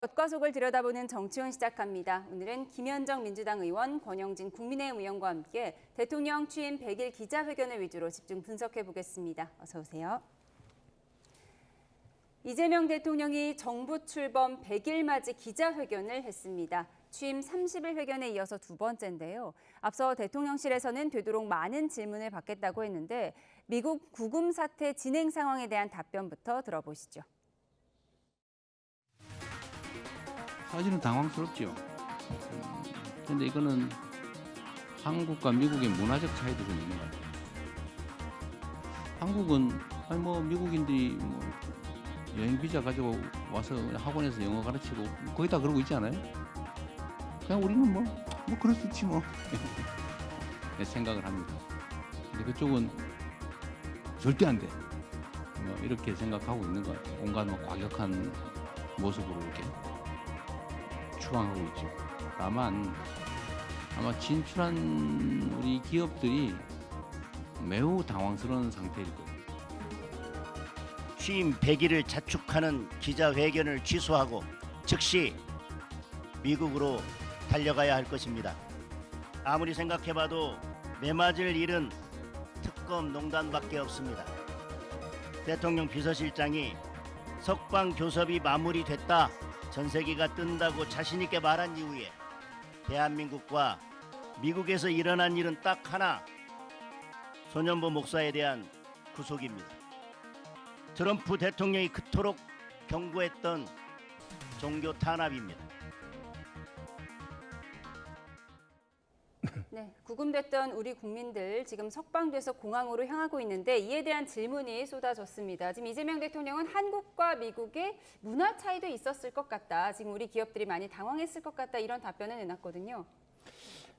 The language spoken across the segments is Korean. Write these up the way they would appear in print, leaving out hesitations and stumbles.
겉과 속을 들여다보는 정치원 시작합니다. 오늘은 김현정 민주당 의원, 권영진 국민의힘 의원과 함께 대통령 취임 100일 기자회견을 위주로 집중 분석해 보겠습니다. 어서 오세요. 이재명 대통령이 정부 출범 100일 맞이 기자회견을 했습니다. 취임 30일 회견에 이어서 두 번째인데요. 앞서 대통령실에서는 되도록 많은 질문을 받겠다고 했는데 미국 구금 사태 진행 상황에 대한 답변부터 들어보시죠. 사실은 당황스럽죠. 그런데 이거는 한국과 미국의 문화적 차이도 좀 있는 것 같아요. 한국은 미국인들이 여행 비자 가지고 와서 학원에서 영어 가르치고 거의 다 그러고 있지 않아요? 그냥 우리는 뭐 그럴 수 있지 뭐 생각을 합니다. 근데 그쪽은 절대 안 돼. 이렇게 생각하고 있는 것 같아요. 온갖 과격한 모습으로 이렇게 추앙하고 있죠. 다만 아마 진출한 우리 기업들이 매우 당황스러운 상태일 거예요. 취임 100일을 자축하는 기자회견을 취소하고 즉시 미국으로 달려가야 할 것입니다. 아무리 생각해봐도 매맞을 일은 특검 농단밖에 없습니다. 대통령 비서실장이 석방 교섭이 마무리됐다, 전세기가 뜬다고 자신 있게 말한 이후에 대한민국과 미국에서 일어난 일은 딱 하나, 소년보 목사에 대한 구속입니다. 트럼프 대통령이 그토록 경고했던 종교 탄압입니다. 네, 구금됐던 우리 국민들 지금 석방돼서 공항으로 향하고 있는데 이에 대한 질문이 쏟아졌습니다. 지금 이재명 대통령은 한국과 미국의 문화 차이도 있었을 것 같다. 지금 우리 기업들이 많이 당황했을 것 같다. 이런 답변을 내놨거든요.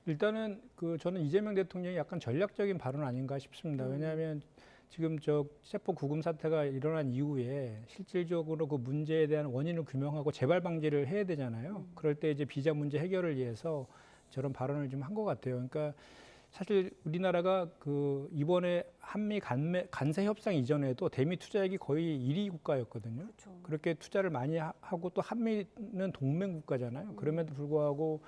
일단은 저는 이재명 대통령이 약간 전략적인 발언 아닌가 싶습니다. 왜냐하면 지금 세포 구금 사태가 일어난 이후에 실질적으로 그 문제에 대한 원인을 규명하고 재발 방지를 해야 되잖아요. 그럴 때 이제 비자 문제 해결을 위해서 저런 발언을 좀 한 것 같아요. 그러니까 사실 우리나라가 이번에 한미 간세 협상 이전에도 대미 투자액이 거의 1위 국가였거든요. 그렇죠. 그렇게 투자를 많이 하고 또 한미는 동맹 국가잖아요. 그럼에도 불구하고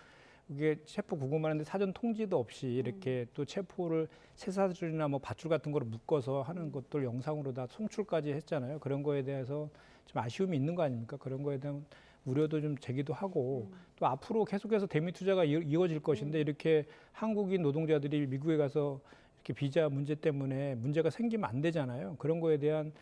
이게 체포 구금하는데 사전 통지도 없이 이렇게 또 체포를 쇠사슬이나 밧줄 같은 거를 묶어서 하는 것들 영상으로 다 송출까지 했잖아요. 그런 거에 대해서 좀 아쉬움이 있는 거 아닙니까? 그런 거에 대한 우려도 좀 제기도 하고 또 앞으로 계속해서 대미 투자가 이어질 것인데 이렇게 한국인 노동자들이 미국에 가서 이렇게 비자 문제 때문에 문제가 생기면 안 되잖아요. 그런 거에 대한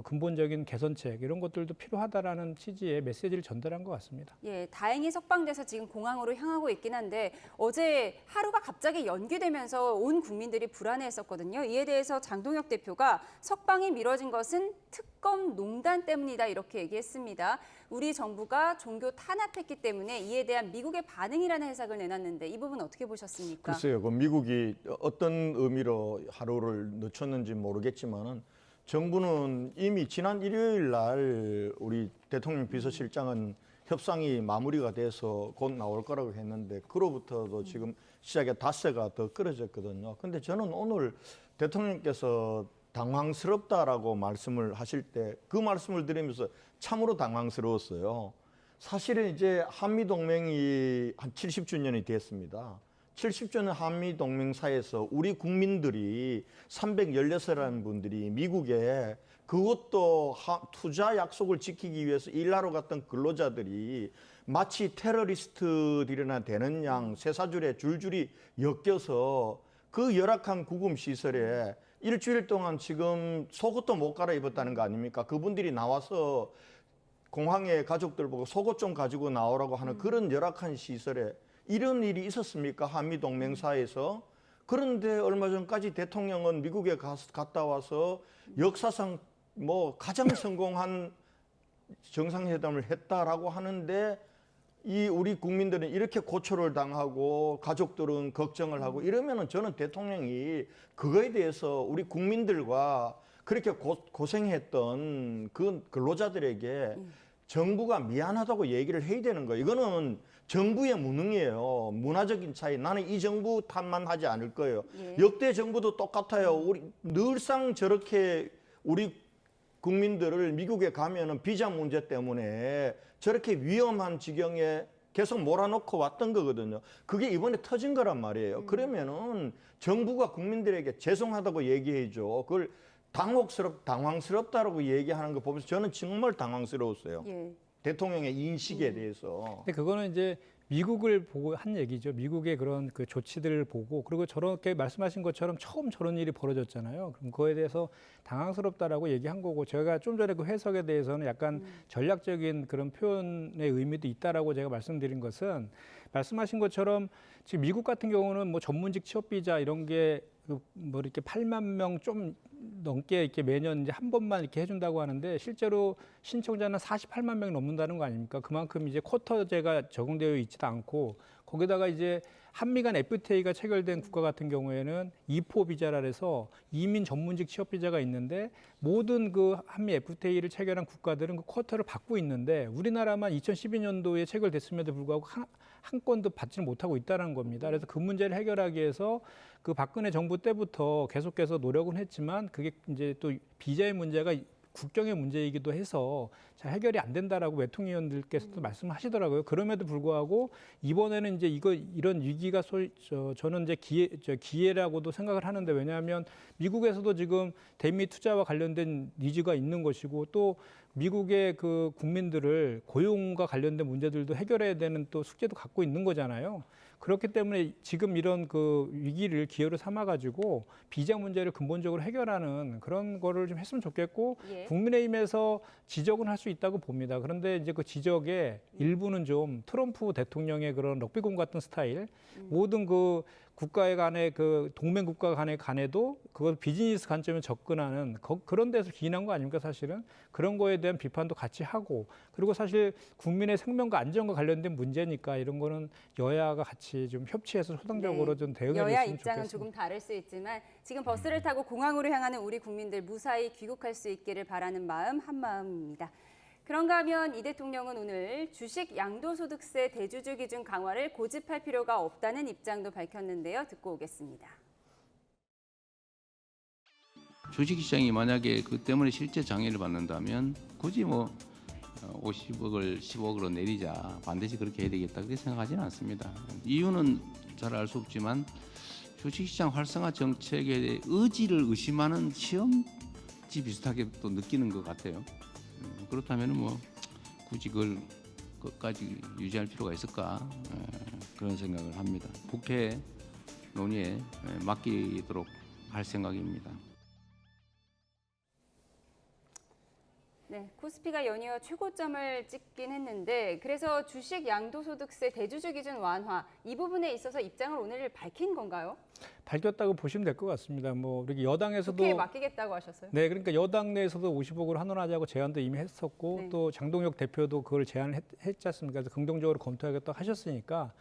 근본적인 개선책 이런 것들도 필요하다라는 취지의 메시지를 전달한 것 같습니다. 예, 다행히 석방돼서 지금 공항으로 향하고 있긴 한데 어제 하루가 갑자기 연기되면서 온 국민들이 불안해했었거든요. 이에 대해서 장동혁 대표가 석방이 미뤄진 것은 특검 농단 때문이다 이렇게 얘기했습니다. 우리 정부가 종교 탄압했기 때문에 이에 대한 미국의 반응이라는 해석을 내놨는데 이 부분 어떻게 보셨습니까? 글쎄요, 미국이 어떤 의미로 하루를 늦췄는지 모르겠지만은. 정부는 이미 지난 일요일 날 우리 대통령 비서실장은 협상이 마무리가 돼서 곧 나올 거라고 했는데 그로부터도 지금 시작에 닷새가 더 끌어졌거든요. 근데 저는 오늘 대통령께서 당황스럽다라고 말씀을 하실 때 그 말씀을 들으면서 참으로 당황스러웠어요. 사실은 이제 한미동맹이 한 70주년이 됐습니다. 70주년 한미동맹사에서 우리 국민들이 316이라는 분들이 미국에 그것도 투자 약속을 지키기 위해서 일하러 갔던 근로자들이 마치 테러리스트들이나 되는 양 쇠사줄에 줄줄이 엮여서 그 열악한 구금시설에 일주일 동안 지금 속옷도 못 갈아입었다는 거 아닙니까? 그분들이 나와서 공항에 가족들 보고 속옷 좀 가지고 나오라고 하는 그런 열악한 시설에 이런 일이 있었습니까? 한미동맹사에서. 그런데 얼마 전까지 대통령은 미국에 갔다 와서 역사상 가장 성공한 정상회담을 했다라고 하는데 이 우리 국민들은 이렇게 고초를 당하고 가족들은 걱정을 하고 이러면은 저는 대통령이 그거에 대해서 우리 국민들과 그렇게 고생했던 그 근로자들에게 정부가 미안하다고 얘기를 해야 되는 거예요. 이거는 정부의 무능이에요. 문화적인 차이. 나는 이 정부 탓만 하지 않을 거예요. 예. 역대 정부도 똑같아요. 우리 늘상 저렇게 우리 국민들을 미국에 가면은 비자 문제 때문에 저렇게 위험한 지경에 계속 몰아넣고 왔던 거거든요. 그게 이번에 터진 거란 말이에요. 그러면은 정부가 국민들에게 죄송하다고 얘기해줘. 그걸 당황스럽다라고 얘기하는 거 보면서 저는 정말 당황스러웠어요. 예. 대통령의 인식에 대해서. 근데 그거는 이제 미국을 보고 한 얘기죠. 미국의 그런 그 조치들을 보고, 그리고 저렇게 말씀하신 것처럼 처음 저런 일이 벌어졌잖아요. 그럼 그거에 대해서 당황스럽다라고 얘기한 거고, 제가 좀 전에 그 해석에 대해서는 약간 전략적인 그런 표현의 의미도 있다라고 제가 말씀드린 것은, 말씀하신 것처럼 지금 미국 같은 경우는 뭐 전문직 취업 비자 이런 게 뭐 이렇게 8만 명 좀 넘게 이렇게 매년 이제 한 번만 이렇게 해준다고 하는데, 실제로 신청자는 48만 명이 넘는다는 거 아닙니까? 그만큼 이제 쿼터제가 적용되어 있지도 않고, 거기다가 이제 한미 간 FTA가 체결된 국가 같은 경우에는 E4 비자라 해서 이민 전문직 취업 비자가 있는데, 모든 그 한미 FTA를 체결한 국가들은 그 쿼터를 받고 있는데, 우리나라만 2012년도에 체결됐음에도 불구하고 한 건도 받지는 못하고 있다는 겁니다. 그래서 그 문제를 해결하기 위해서 그 박근혜 정부 때부터 계속해서 노력은 했지만, 그게 이제 또 비자의 문제가 국경의 문제이기도 해서 잘 해결이 안 된다라고 외통위원들께서도 말씀하시더라고요. 그럼에도 불구하고 이번에는 이제 이런 위기가 저는 이제 기회라고도 생각을 하는데, 왜냐하면 미국에서도 지금 대미 투자와 관련된 니즈가 있는 것이고, 또 미국의 그 국민들을 고용과 관련된 문제들도 해결해야 되는 또 숙제도 갖고 있는 거잖아요. 그렇기 때문에 지금 이런 그 위기를 기회로 삼아가지고 비자 문제를 근본적으로 해결하는 그런 거를 좀 했으면 좋겠고, 예. 국민의힘에서 지적은 할 수 있다고 봅니다. 그런데 이제 그 지적의 일부는 좀 트럼프 대통령의 그런 럭비공 같은 스타일, 모든 그 국가에 간의 그 동맹 국가 간에도 그걸 비즈니스 관점에 접근하는 그런 데서 기인한 거 아닙니까? 사실은 그런 거에 대한 비판도 같이 하고, 그리고 사실 국민의 생명과 안전과 관련된 문제니까 이런 거는 여야가 같이 좀 협치해서 소당적으로 네. 좀 대응해 여야 줬으면 입장은 좋겠습니다. 조금 다를 수 있지만, 지금 버스를 타고 공항으로 향하는 우리 국민들 무사히 귀국할 수 있기를 바라는 마음 한마음입니다. 그런가 하면 이 대통령은 오늘 주식 양도소득세 대주주 기준 강화를 고집할 필요가 없다는 입장도 밝혔는데요. 듣고 오겠습니다. 주식시장이 만약에 그 때문에 실제 장애를 받는다면 굳이 뭐 50억을 10억으로 내리자, 반드시 그렇게 해야 되겠다, 그렇게 생각하지는 않습니다. 이유는 잘 알 수 없지만 주식시장 활성화 정책에 대해 의지를 의심하는 시험지 비슷하게 또 느끼는 것 같아요. 그렇다면 뭐 굳이 그걸 끝까지 유지할 필요가 있을까, 그런 생각을 합니다. 국회 논의에 맡기도록 할 생각입니다. 네, 코스피가 연이어 최고점을 찍긴 했는데, 그래서 주식 양도소득세 대주주 기준 완화 이 부분에 있어서 입장을 오늘 밝힌 건가요? 밝혔다고 보시면 될 것 같습니다. 뭐 이렇게 여당에서도 국회에 맡기겠다고 하셨어요? 네, 그러니까 여당 내에서도 50억으로 환원하자고 제안도 이미 했었고, 네. 또 장동혁 대표도 그걸 제안을 했지 않습니까? 그래서 긍정적으로 검토하겠다고 하셨으니까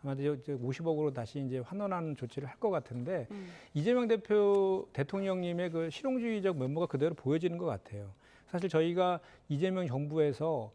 아마도 이제 50억으로 다시 이제 환원하는 조치를 할 것 같은데, 이재명 대통령님의 그 실용주의적 면모가 그대로 보여지는 것 같아요. 사실 저희가 이재명 정부에서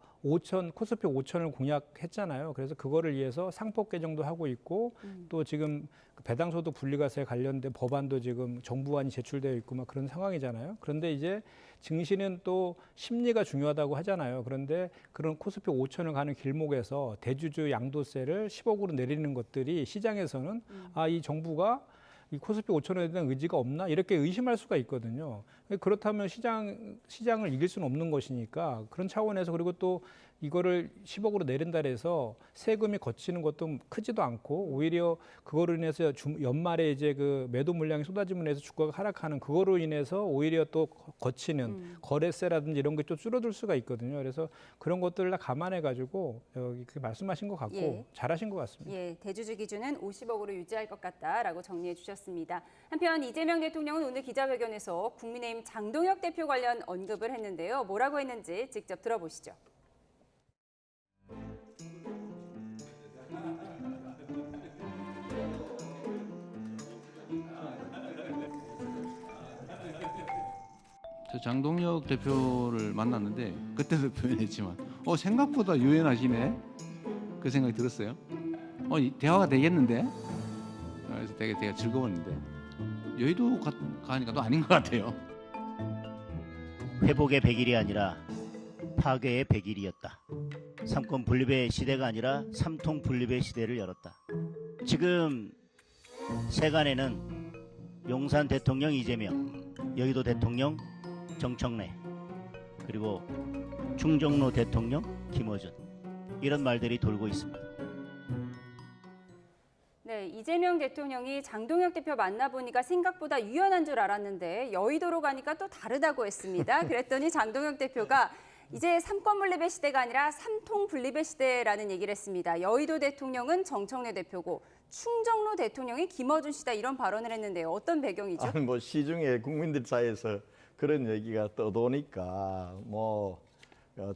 코스피 5천을 공약했잖아요. 그래서 그거를 위해서 상법 개정도 하고 있고, 또 지금 배당소득 분리과세 관련된 법안도 지금 정부안이 제출되어 있고 막 그런 상황이잖아요. 그런데 이제 증시는 또 심리가 중요하다고 하잖아요. 그런데 그런 코스피 5천을 가는 길목에서 대주주 양도세를 10억으로 내리는 것들이 시장에서는 이 정부가 이 코스피 5천원에 대한 의지가 없나 이렇게 의심할 수가 있거든요. 그렇다면 시장을 이길 수는 없는 것이니까, 그런 차원에서, 그리고 또 이거를 10억으로 내린다 해서 세금이 거치는 것도 크지도 않고, 오히려 그거로 인해서 연말에 이제 그 매도 물량이 쏟아짐으로 해서 주가가 하락하는, 그거로 인해서 오히려 또 거치는 거래세라든지 이런 게 좀 줄어들 수가 있거든요. 그래서 그런 것들을 다 감안해 가지고 여기 말씀하신 것 같고, 예. 잘하신 것 같습니다. 예, 대주주 기준은 50억으로 유지할 것 같다라고 정리해 주셨습니다. 한편 이재명 대통령은 오늘 기자회견에서 국민의힘 장동혁 대표 관련 언급을 했는데요. 뭐라고 했는지 직접 들어보시죠. 저 장동혁 대표를 만났는데 그때도 표현했지만 생각보다 유연하시네, 그 생각이 들었어요. 대화가 되겠는데, 그래서 되게 즐거웠는데, 여의도 가니까 또 아닌 것 같아요. 회복의 100일이 아니라 파괴의 100일이었다. 삼권 분립의 시대가 아니라 삼통 분립의 시대를 열었다. 지금 세간에는 용산 대통령 이재명, 여의도 대통령 정청래, 그리고 충정로 대통령 김어준, 이런 말들이 돌고 있습니다. 네, 이재명 대통령이 장동혁 대표 만나보니까 생각보다 유연한 줄 알았는데 여의도로 가니까 또 다르다고 했습니다. 그랬더니 장동혁 대표가 이제 삼권 분립의 시대가 아니라 삼통 분립의 시대라는 얘기를 했습니다. 여의도 대통령은 정청래 대표고 충정로 대통령이 김어준 씨다, 이런 발언을 했는데요. 어떤 배경이죠? 아니 뭐 시중에 국민들 사이에서 그런 얘기가 떠도니까 뭐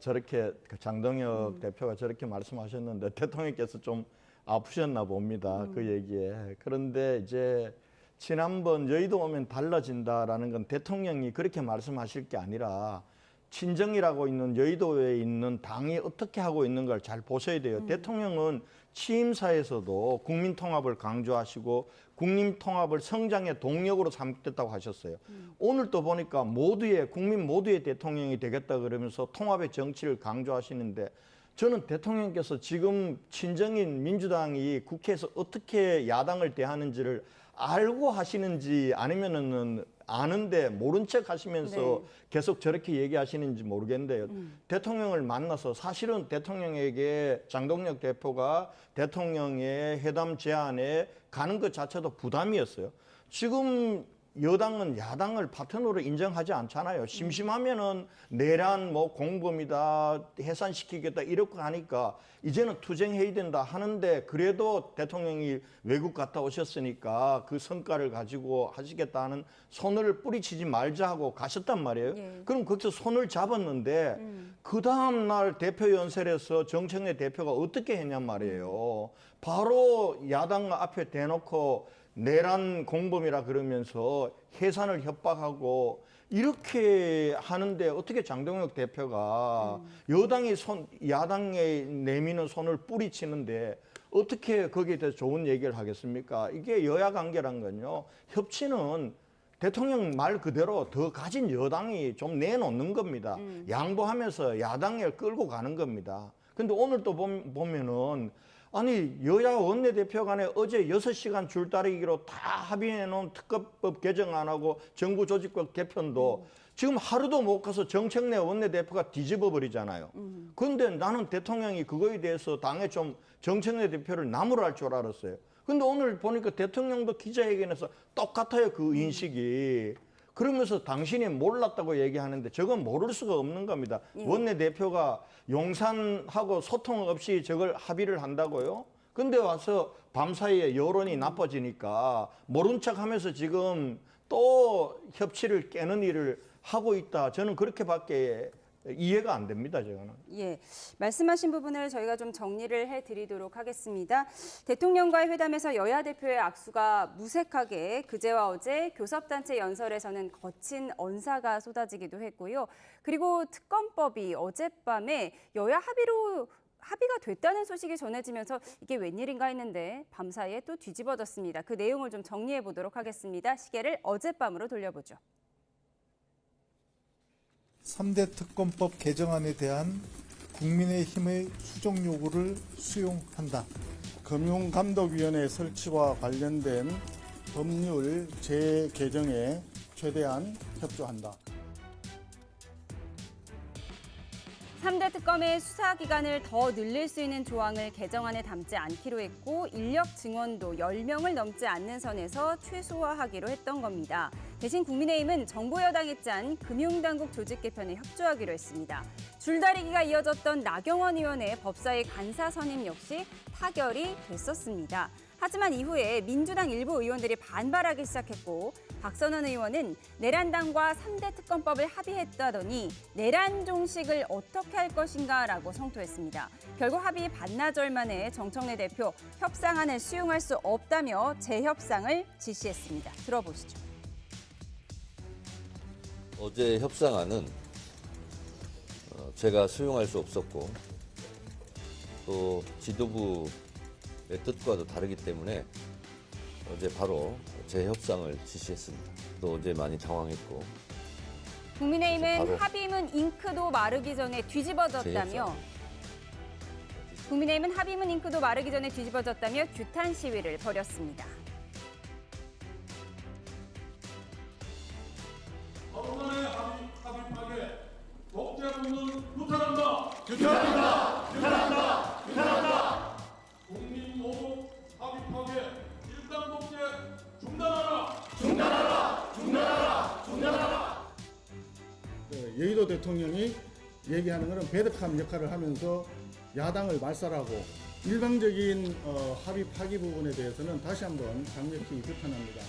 저렇게 장동혁 대표가 저렇게 말씀하셨는데 대통령께서 좀 아프셨나 봅니다. 그 얘기에. 그런데 이제 지난번 여의도 오면 달라진다라는 건 대통령이 그렇게 말씀하실 게 아니라 친정이라고 있는 여의도에 있는 당이 어떻게 하고 있는 걸 잘 보셔야 돼요. 대통령은 취임사에서도 국민 통합을 강조하시고 국민 통합을 성장의 동력으로 삼겠다고 하셨어요. 오늘 또 보니까 국민 모두의 대통령이 되겠다 그러면서 통합의 정치를 강조하시는데, 저는 대통령께서 지금 친정인 민주당이 국회에서 어떻게 야당을 대하는지를 알고 하시는지 아니면은 아는데 모른 척 하시면서 네. 계속 저렇게 얘기하시는지 모르겠는데요. 대통령을 만나서 사실은 대통령에게 장동혁 대표가 대통령의 회담 제안에 가는 것 자체도 부담이었어요. 지금 여당은 야당을 파트너로 인정하지 않잖아요. 심심하면은 내란 뭐 공범이다, 해산시키겠다 이렇게 하니까 이제는 투쟁해야 된다 하는데, 그래도 대통령이 외국 갔다 오셨으니까 그 성과를 가지고 하시겠다는 손을 뿌리치지 말자 하고 가셨단 말이에요. 예. 그럼 거기서 손을 잡았는데 그 다음 날 대표 연설에서 정청래 대표가 어떻게 했냔 말이에요. 바로 야당 앞에 대놓고 내란 공범이라 그러면서 해산을 협박하고 이렇게 하는데, 어떻게 장동혁 대표가 여당이 야당에 내미는 손을 뿌리치는데 어떻게 거기에 대해서 좋은 얘기를 하겠습니까? 이게 여야 관계란 건요, 협치는 대통령 말 그대로 더 가진 여당이 좀 내놓는 겁니다. 양보하면서 야당에 끌고 가는 겁니다. 근데 오늘 또 보면은 아니 여야 원내대표 간에 어제 6시간 줄다리기로 다 합의해 놓은 특검법 개정안하고 정부 조직법 개편도 지금 하루도 못 가서 정청래 원내대표가 뒤집어 버리잖아요. 그런데 나는 대통령이 그거에 대해서 당에 좀 정청래 대표를 나무랄 줄 알았어요. 근데 오늘 보니까 대통령도 기자회견에서 똑같아요, 그 인식이. 그러면서 당신이 몰랐다고 얘기하는데 저건 모를 수가 없는 겁니다. 예. 원내대표가 용산하고 소통 없이 저걸 합의를 한다고요? 근데 와서 밤사이에 여론이 나빠지니까 모른 척하면서 지금 또 협치를 깨는 일을 하고 있다. 저는 그렇게밖에 이해가 안 됩니다, 저는. 예, 말씀하신 부분을 저희가 좀 정리를 해드리도록 하겠습니다. 대통령과의 회담에서 여야 대표의 악수가 무색하게 그제와 어제 교섭단체 연설에서는 거친 언사가 쏟아지기도 했고요. 그리고 특검법이 어젯밤에 여야 합의가 됐다는 소식이 전해지면서 이게 웬일인가 했는데 밤사이에 또 뒤집어졌습니다. 그 내용을 좀 정리해 보도록 하겠습니다. 시계를 어젯밤으로 돌려보죠. 3대 특검법 개정안에 대한 국민의힘의 수정 요구를 수용한다. 금융감독위원회 설치와 관련된 법률 재개정에 최대한 협조한다. 3대 특검의 수사 기간을 더 늘릴 수 있는 조항을 개정안에 담지 않기로 했고, 인력 증원도 10명을 넘지 않는 선에서 최소화하기로 했던 겁니다. 대신 국민의힘은 정부 여당이 짠 금융당국 조직 개편에 협조하기로 했습니다. 줄다리기가 이어졌던 나경원 의원의 법사위 간사 선임 역시 타결이 됐었습니다. 하지만 이후에 민주당 일부 의원들이 반발하기 시작했고, 박선원 의원은 내란당과 3대 특검법을 합의했다더니 내란 종식을 어떻게 할 것인가라고 성토했습니다. 결국 합의 반나절 만에 정청래 대표 협상안을 수용할 수 없다며 재협상을 지시했습니다. 들어보시죠. 어제 협상안은 제가 수용할 수 없었고 또 지도부의 뜻과도 다르기 때문에 어제 바로 재협상을 지시했습니다. 또 어제 많이 당황했고. 국민의힘은 바로 합의문 잉크도 마르기 전에 뒤집어졌다며 재협상. 국민의힘은 합의문 잉크도 마르기 전에 뒤집어졌다며 규탄 시위를 벌였습니다. 법원의 합의 파괴, 독재 국민 규탄한다. 규탄한다. 규탄한다. 규탄한다. 국민 모두 합의 파괴, 일당 독재 중단하라. 중단하라. 중단하라. 중단하라. 여의도 대통령이 얘기하는 것은 배드캄 역할을 하면서 야당을 말살하고 일방적인 합의 파기 부분에 대해서는 다시 한번 강력히 규탄합니다.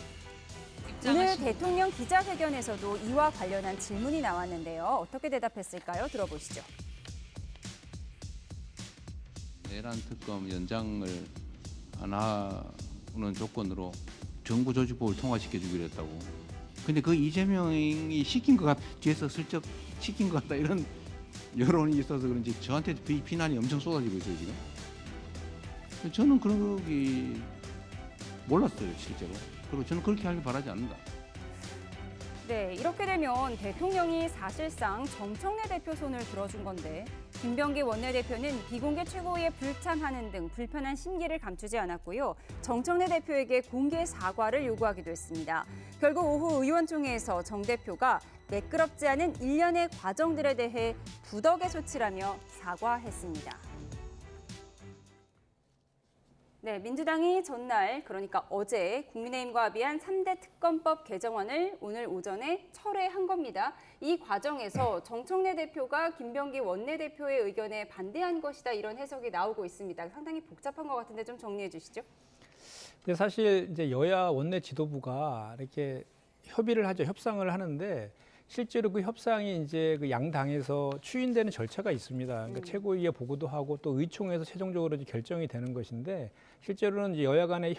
오늘 대통령 기자회견에서도 이와 관련한 질문이 나왔는데요. 어떻게 대답했을까요? 들어보시죠. 내란 특검 연장을 안 하는 조건으로 정부 조직법을 통과시켜주기로 했다고. 근데 그 이재명이 시킨 것 뒤에서 슬쩍 시킨 것 같다 이런 여론이 있어서 그런지 저한테 비난이 엄청 쏟아지고 있어요 지금. 저는 그런 게 몰랐어요 실제로. 그리고 저는 그렇게 하길 바라지 않는다. 네, 이렇게 되면 대통령이 사실상 정청래 대표 손을 들어준 건데 김병기 원내대표는 비공개 최고위에 불참하는 등 불편한 심기를 감추지 않았고요. 정청래 대표에게 공개 사과를 요구하기도 했습니다. 결국 오후 의원총회에서 정 대표가 매끄럽지 않은 일련의 과정들에 대해 부덕의 소치라며 사과했습니다. 네, 민주당이 전날 그러니까 어제 국민의힘과 합의한 3대 특검법 개정안을 오늘 오전에 철회한 겁니다. 이 과정에서 정청래 대표가 김병기 원내대표의 의견에 반대한 것이다 이런 해석이 나오고 있습니다. 상당히 복잡한 것 같은데 좀 정리해 주시죠. 근데 사실 이제 여야 원내 지도부가 이렇게 협의를 하죠. 협상을 하는데 실제로 그 협상이 이제 그 양당에서 추인되는 절차가 있습니다. 그러니까 최고위에 보고도 하고 또 의총에서 최종적으로 이제 결정이 되는 것인데 실제로는 이제 여야 간의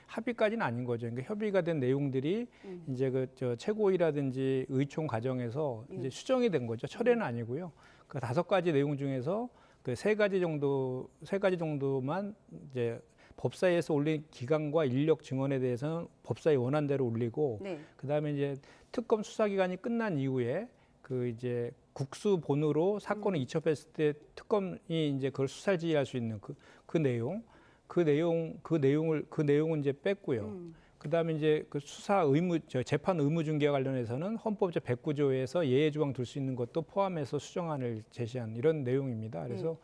합의까지는 아닌 거죠. 그러니까 협의가 된 내용들이 이제 저 최고위라든지 의총 과정에서 이제 수정이 된 거죠. 철회는 아니고요. 그 5가지 내용 중에서 그 3가지 정도만 이제 법사위에서 올린 기간과 인력 증언에 대해서는 법사위 원안대로 올리고 네. 그다음에 이제 특검 수사 기간이 끝난 이후에 그 이제 국수 본으로 사건을 이첩했을 때 특검이 이제 그걸 수사를 지휘할 수 있는 그 내용은 이제 뺐고요. 그다음에 이제 그 재판 의무 중개와 관련해서는 헌법 제109조에서 예외 조항 둘 수 있는 것도 포함해서 수정안을 제시한 이런 내용입니다. 그래서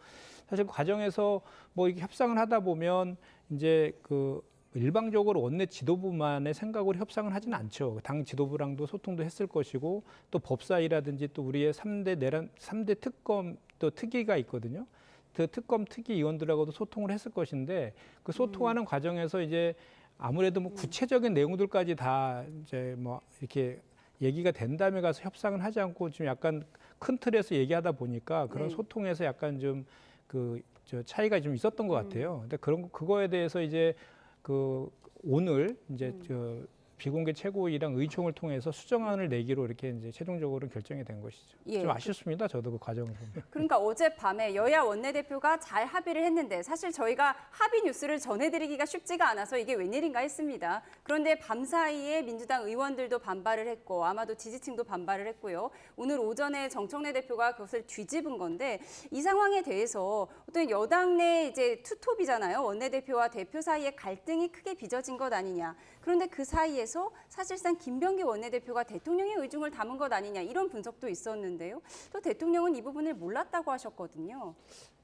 사실 그 과정에서 뭐 이렇게 협상을 하다 보면 이제 그 일방적으로 원내 지도부만의 생각으로 협상을 하지는 않죠. 당 지도부랑도 소통도 했을 것이고 또 법사위라든지 또 우리의 3대 특검 또 특위가 있거든요. 그 특검 특위 위원들하고도 소통을 했을 것인데 그 소통하는 과정에서 이제 아무래도 뭐 구체적인 내용들까지 다 이제 뭐 이렇게 얘기가 된 다음에 가서 협상을 하지 않고 지금 약간 큰 틀에서 얘기하다 보니까 그런 소통에서 약간 좀 저 차이가 좀 있었던 것 같아요. 근데 그거에 대해서 이제 그 오늘 이제 저 비공개 최고위랑 의총을 통해서 수정안을 내기로 이렇게 이제 최종적으로 결정이 된 것이죠. 예. 좀 아쉽습니다. 저도 그 과정을 보면. 그러니까 어젯밤에 여야 원내대표가 잘 합의를 했는데 사실 저희가 합의 뉴스를 전해드리기가 쉽지가 않아서 이게 웬일인가 했습니다. 그런데 밤사이에 민주당 의원들도 반발을 했고 아마도 지지층도 반발을 했고요. 오늘 오전에 정청래 대표가 그것을 뒤집은 건데 이 상황에 대해서 어떤 여당 내 이제 투톱이잖아요. 원내대표와 대표 사이에 갈등이 크게 빚어진 것 아니냐. 그런데 그 사이에서 사실상 김병기 원내대표가 대통령의 의중을 담은 것 아니냐 이런 분석도 있었는데요. 또 대통령은 이 부분을 몰랐다고 하셨거든요.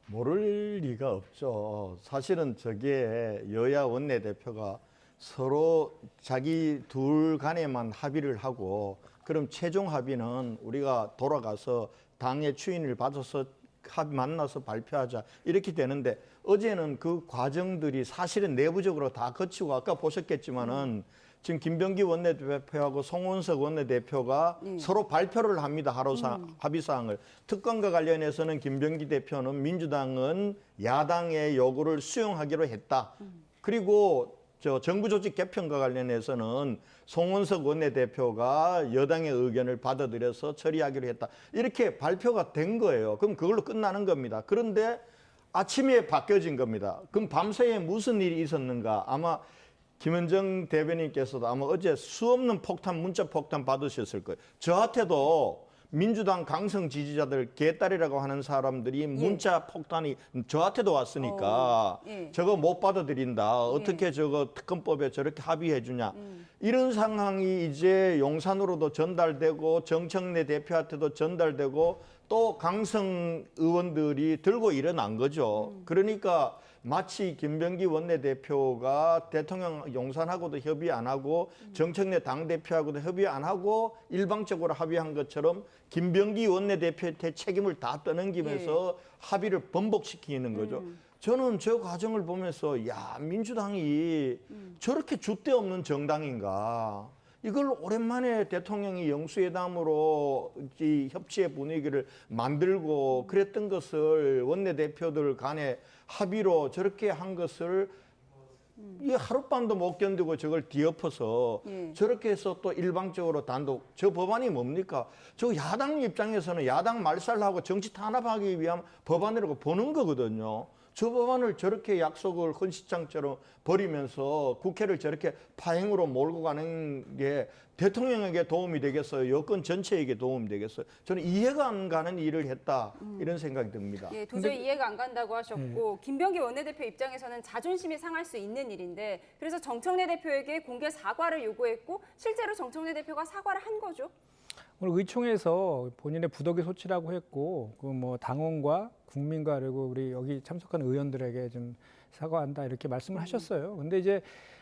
모를 리가 없죠. 사실은 저게 여야 원내대표가 서로 자기 둘 간에만 합의를 하고 그럼 최종 합의는 우리가 돌아가서 당의 추인을 받아서 만나서 발표하자 이렇게 되는데 어제는 그 과정들이 사실은 내부적으로 다 거치고 아까 보셨겠지만은 지금 김병기 원내대표하고 송원석 원내대표가 서로 발표를 합니다. 합의사항을. 특검과 관련해서는 김병기 대표는 민주당은 야당의 요구를 수용하기로 했다. 그리고 정부 조직 개편과 관련해서는 송원석 원내대표가 여당의 의견을 받아들여서 처리하기로 했다. 이렇게 발표가 된 거예요. 그럼 그걸로 끝나는 겁니다. 그런데 아침에 바뀌어진 겁니다. 그럼 밤새에 무슨 일이 있었는가? 아마 김은정 대변인께서도 아마 어제 수없는 문자 폭탄 받으셨을 거예요. 저한테도 민주당 강성 지지자들 개딸이라고 하는 사람들이 문자 폭탄이 저한테도 왔으니까 예. 저거 못 받아들인다. 어떻게 저거 특검법에 저렇게 합의해 주냐. 이런 상황이 이제 용산으로도 전달되고 정청래 대표한테도 전달되고 또 강성 의원들이 들고 일어난 거죠. 그러니까 마치 김병기 원내대표가 대통령 용산하고도 협의 안 하고 정청래 당대표하고도 협의 안 하고 일방적으로 합의한 것처럼 김병기 원내대표한테 책임을 다 떠넘기면서 합의를 번복시키는 거죠. 저는 저 과정을 보면서 야, 민주당이 저렇게 줏대 없는 정당인가. 이걸 오랜만에 대통령이 영수회담으로 이 협치의 분위기를 만들고 그랬던 것을 원내대표들 간에 합의로 저렇게 한 것을 이 하룻밤도 못 견디고 저걸 뒤엎어서 저렇게 해서 또 일방적으로 단독 저 법안이 뭡니까? 저 야당 입장에서는 야당 말살하고 정치 탄압하기 위한 법안이라고 보는 거거든요. 저 법안을 저렇게 약속을 헌시장처럼 버리면서 국회를 저렇게 파행으로 몰고 가는 게 대통령에게 도움이 되겠어요? 여권 전체에게 도움이 되겠어요? 저는 이해가 안 가는 일을 했다 이런 생각이 듭니다. 예, 도저히 이해가 안 간다고 하셨고 김병기 원내대표 입장에서는 자존심이 상할 수 있는 일인데 그래서 정청래 대표에게 공개 사과를 요구했고 실제로 정청래 대표가 사과를 한 거죠. 오늘 의총에서 본인의 부덕의 소치라고 했고 그 뭐 당원과 국민과 그리고 우리 여기 참석한 의원들에게 좀 사과한다 이렇게 말씀을 하셨어요. 근데 이제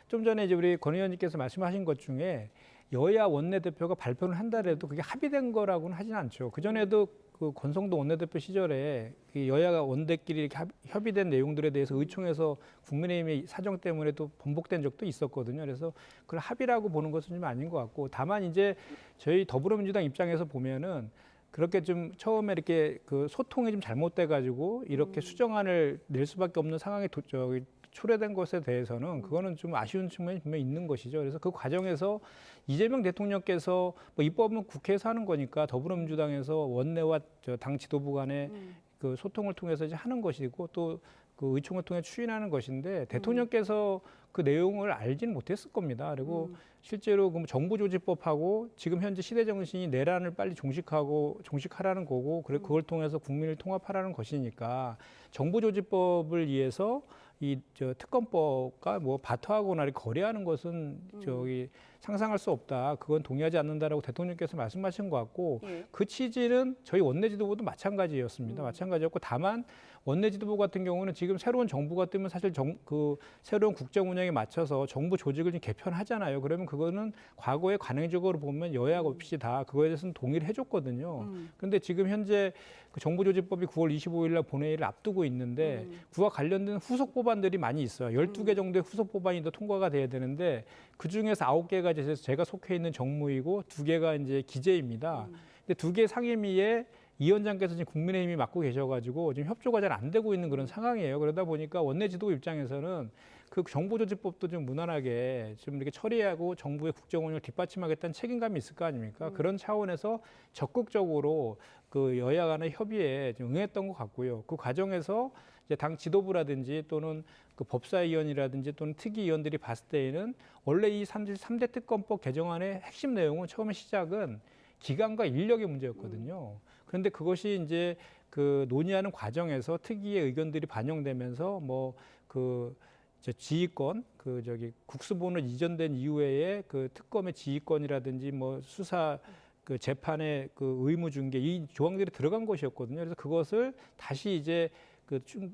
좀 전에 이제 우리 권 의원님께서 말씀하신 것 중에 여야 원내대표가 발표를 한다래도 그게 합의된 거라고는 하진 않죠. 그전에도 그 권성동 원내대표 시절에 그 여야 원대끼리 이렇게 협의된 내용들에 대해서 의총에서 국민의힘의 사정 때문에 또 번복된 적도 있었거든요. 그래서 그걸 합의라고 보는 것은 좀 아닌 것 같고 다만 이제 저희 더불어민주당 입장에서 보면은 그렇게 좀 처음에 이렇게 그 소통이 좀 잘못돼 가지고 이렇게 수정안을 낼 수밖에 없는 상황에 초래된 것에 대해서는 그거는 좀 아쉬운 측면이 분명히 있는 것이죠. 그래서 그 과정에서 이재명 대통령께서 뭐 입법은 국회에서 하는 거니까 더불어민주당에서 원내와 당 지도부 간의 그 소통을 통해서 이제 하는 것이고 또 그 의총을 통해 추인하는 것인데 대통령께서 그 내용을 알지는 못했을 겁니다. 그리고 실제로 그 정부조직법하고 지금 현재 시대 정신이 내란을 빨리 종식하라는 거고 그걸 통해서 국민을 통합하라는 것이니까 정부조직법을 위해서 이 특검법과 뭐 바터하거나 거래하는 것은 상상할 수 없다. 그건 동의하지 않는다라고 대통령께서 말씀하신 것 같고 그 취지는 저희 원내 지도부도 마찬가지였습니다. 마찬가지였고 다만 원내 지도부 같은 경우는 지금 새로운 정부가 뜨면 사실 그 새로운 국정 운영에 맞춰서 정부 조직을 좀 개편하잖아요. 그러면 그거는 과거에 관행적으로 보면 여야 없이 다 그거에 대해서는 동의를 해줬거든요. 그런데 지금 현재 그 정부조직법이 9월 25일 날 본회의를 앞두고 있는데 그와 관련된 후속 법안들이 많이 있어요. 12개 정도의 후속 법안이 더 통과가 돼야 되는데 그중에서 9개가 제가 속해 있는 정무이고 2개가 이제 기재입니다. 근데 2개 상임위에 이 위원장께서 지금 국민의힘이 맡고 계셔가지고 지금 협조가 잘 안 되고 있는 그런 상황이에요. 그러다 보니까 원내 지도부 입장에서는 그 정부조직법도 좀 무난하게 좀 이렇게 처리하고 정부의 국정 운영을 뒷받침하겠다는 책임감이 있을 거 아닙니까? 그런 차원에서 적극적으로 그 여야 간의 협의에 좀 응했던 것 같고요. 그 과정에서 이제 당 지도부라든지 또는 그 법사위원이라든지 또는 특위위원들이 봤을 때에는 원래 이 3대 특검법 개정안의 핵심 내용은 처음에 시작은 기간과 인력의 문제였거든요. 그런데 그것이 이제 그 논의하는 과정에서 특위의 의견들이 반영되면서 뭐 그 지휘권, 국수본으로 이전된 이후에 그 특검의 지휘권이라든지 뭐 수사 그 재판의 그 의무 중개 이 조항들이 들어간 것이었거든요. 그래서 그것을 다시 이제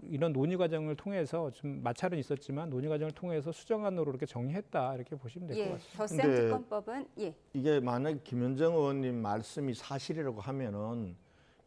이런 논의 과정을 통해서 좀 마찰은 있었지만 논의 과정을 통해서 수정안으로 이렇게 정리했다 이렇게 보시면 될 것 같습니다. 덧셈 특검법은 이게 만약 김현정 의원님 말씀이 사실이라고 하면은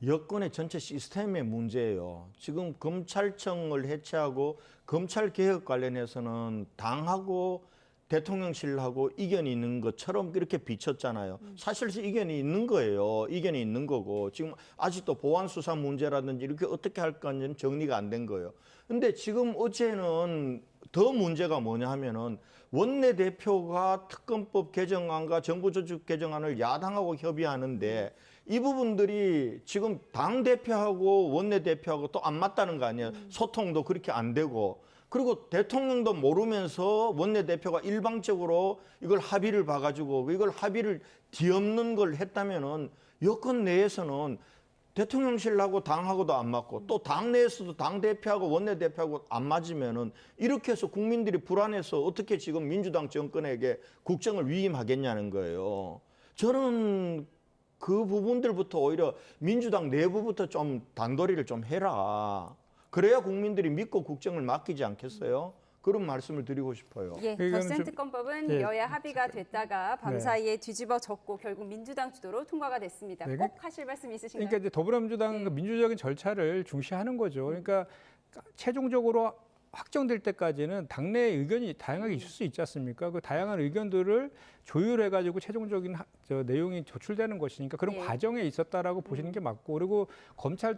여권의 전체 시스템의 문제예요. 지금 검찰청을 해체하고 검찰 개혁 관련해서는 당하고 대통령실하고 이견이 있는 것처럼 이렇게 비쳤잖아요. 사실 이견이 있는 거예요. 이견이 있는 거고 지금 아직도 보안 수사 문제라든지 이렇게 어떻게 할까는 정리가 안 된 거예요. 근데 지금 어제는 더 문제가 뭐냐 하면은 원내대표가 특검법 개정안과 정부조직 개정안을 야당하고 협의하는데 이 부분들이 지금 당대표하고 원내대표하고 또 안 맞다는 거 아니에요. 소통도 그렇게 안 되고 그리고 대통령도 모르면서 원내대표가 일방적으로 이걸 합의를 봐가지고 이걸 합의를 뒤엎는 걸 했다면은 여권 내에서는 대통령실하고 당하고도 안 맞고 또 당 내에서도 당 대표하고 원내 대표하고 안 맞으면은 이렇게 해서 국민들이 불안해서 어떻게 지금 민주당 정권에게 국정을 위임하겠냐는 거예요. 저는 그 부분들부터 오히려 민주당 내부부터 좀 단도리를 좀 해라. 그래야 국민들이 믿고 국정을 맡기지 않겠어요? 그런 말씀을 드리고 싶어요. 예, 이거는 덧셈 좀- 특검법은 예. 여야 합의가 됐다가 밤사이에 뒤집어졌고 결국 민주당 주도로 통과가 됐습니다. 네, 꼭 하실 말씀 있으신가요? 그러니까 이제 더불어민주당은 네. 그 민주적인 절차를 중시하는 거죠. 그러니까 최종적으로 확정될 때까지는 당내 의견이 다양하게 있을 수 있지 않습니까? 그 다양한 의견들을 조율해가지고 최종적인 내용이 도출되는 것이니까 그런 예. 과정에 있었다라고 보시는 게 맞고, 그리고 검찰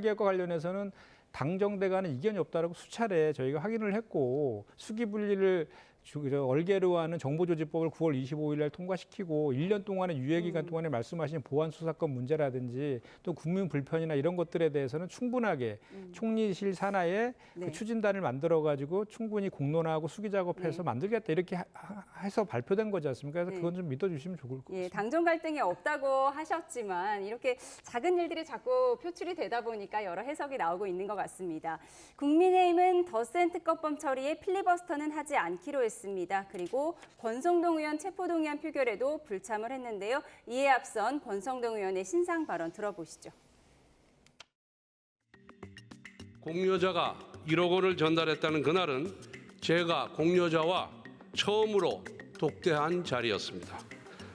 개혁과 관련해서는 당정대 간에 이견이 없다라고 수차례 저희가 확인을 했고, 수기 분리를 얼개로 하는 정보조직법을 9월 25일 날 통과시키고 1년 동안의 유예기간 동안에 말씀하신 보안 수사권 문제라든지 또 국민 불편이나 이런 것들에 대해서는 충분하게 총리실 산하에 네. 그 추진단을 만들어 가지고 충분히 공론화하고 수기 작업해서 만들겠다 이렇게 해서 발표된 거지 않습니까? 그래서 네. 그건 좀 믿어주시면 좋을 것 같습니다. 예, 당정 갈등이 없다고 하셨지만 이렇게 작은 일들이 자꾸 표출이 되다 보니까 여러 해석이 나오고 있는 것 같습니다. 국민의힘은 덧셈 특검법 처리에 필리버스터는 하지 않기로 했습니다. 그리고 권성동 의원 체포동의안 표결에도 불참을 했는데요. 이에 앞선 권성동 의원의 신상 발언 들어보시죠. 공여자가 1억 원을 전달했다는 그날은 제가 공여자와 처음으로 독대한 자리였습니다.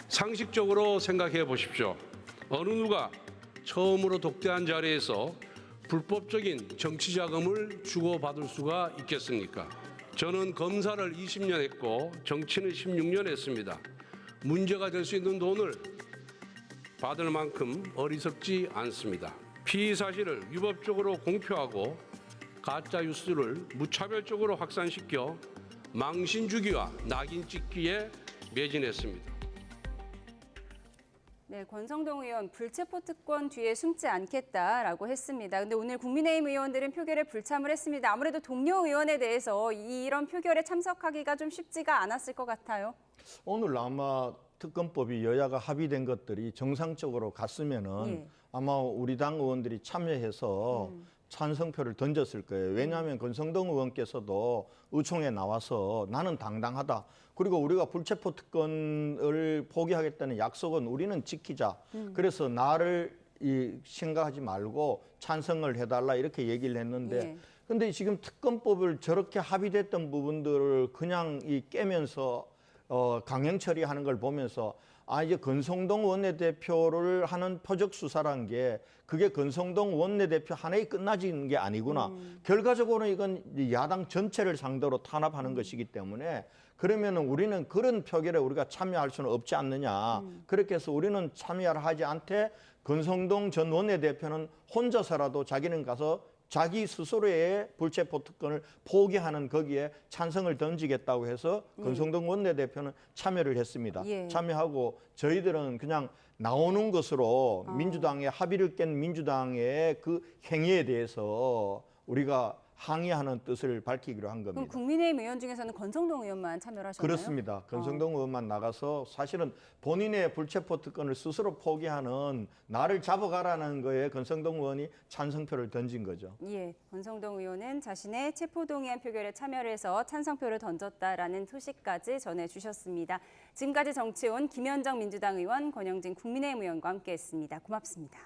상식적으로 생각해 보십시오. 어느 누가 처음으로 독대한 자리에서 불법적인 정치 자금을 주고받을 수가 있겠습니까? 저는 검사를 20년 했고 정치는 16년 했습니다. 문제가 될 수 있는 돈을 받을 만큼 어리석지 않습니다. 피의 사실을 위법적으로 공표하고 가짜 뉴스를 무차별적으로 확산시켜 망신 주기와 낙인 찍기에 매진했습니다. 네, 권성동 의원 불체포 특권 뒤에 숨지 않겠다라고 했습니다. 근데 오늘 국민의힘 의원들은 표결에 불참을 했습니다. 아무래도 동료 의원에 대해서 이런 표결에 참석하기가 좀 쉽지가 않았을 것 같아요. 오늘 아마 특검법이 여야가 합의된 것들이 정상적으로 갔으면은 예. 아마 우리 당 의원들이 참여해서 찬성표를 던졌을 거예요. 왜냐하면 권성동 의원께서도 의총에 나와서 나는 당당하다. 그리고 우리가 불체포 특권을 포기하겠다는 약속은 우리는 지키자. 그래서 나를 생각하지 말고 찬성을 해달라 이렇게 얘기를 했는데 예. 근데 지금 특검법을 저렇게 합의됐던 부분들을 그냥 깨면서 강행 처리하는 걸 보면서 이제 권성동 원내대표를 하는 표적 수사란 게 그게 권성동 원내대표 하나에 끝나지는 게 아니구나. 결과적으로는 이건 야당 전체를 상대로 탄압하는 것이기 때문에 그러면은 우리는 그런 표결에 우리가 참여할 수는 없지 않느냐. 그렇게 해서 우리는 참여를 하지 않되 권성동 전 원내대표는 혼자서라도 자기는 가서 자기 스스로의 불체포 특권을 포기하는 거기에 찬성을 던지겠다고 해서 권성동 원내대표는 참여를 했습니다. 예. 참여하고 저희들은 그냥 나오는 것으로 민주당의 합의를 깬 민주당의 그 행위에 대해서 우리가 항의하는 뜻을 밝히기로 한 그럼 겁니다. 국민의힘 의원 중에서는 권성동 의원만 참여를 하셨나요? 그렇습니다. 권성동 의원만 나가서 사실은 본인의 불체포 특권을 스스로 포기하는 나를 잡아가라는 거에 권성동 의원이 찬성표를 던진 거죠. 예, 권성동 의원은 자신의 체포동의안 표결에 참여를 해서 찬성표를 던졌다라는 소식까지 전해주셨습니다. 지금까지 정치온 김현정 민주당 의원, 권영진 국민의힘 의원과 함께했습니다. 고맙습니다.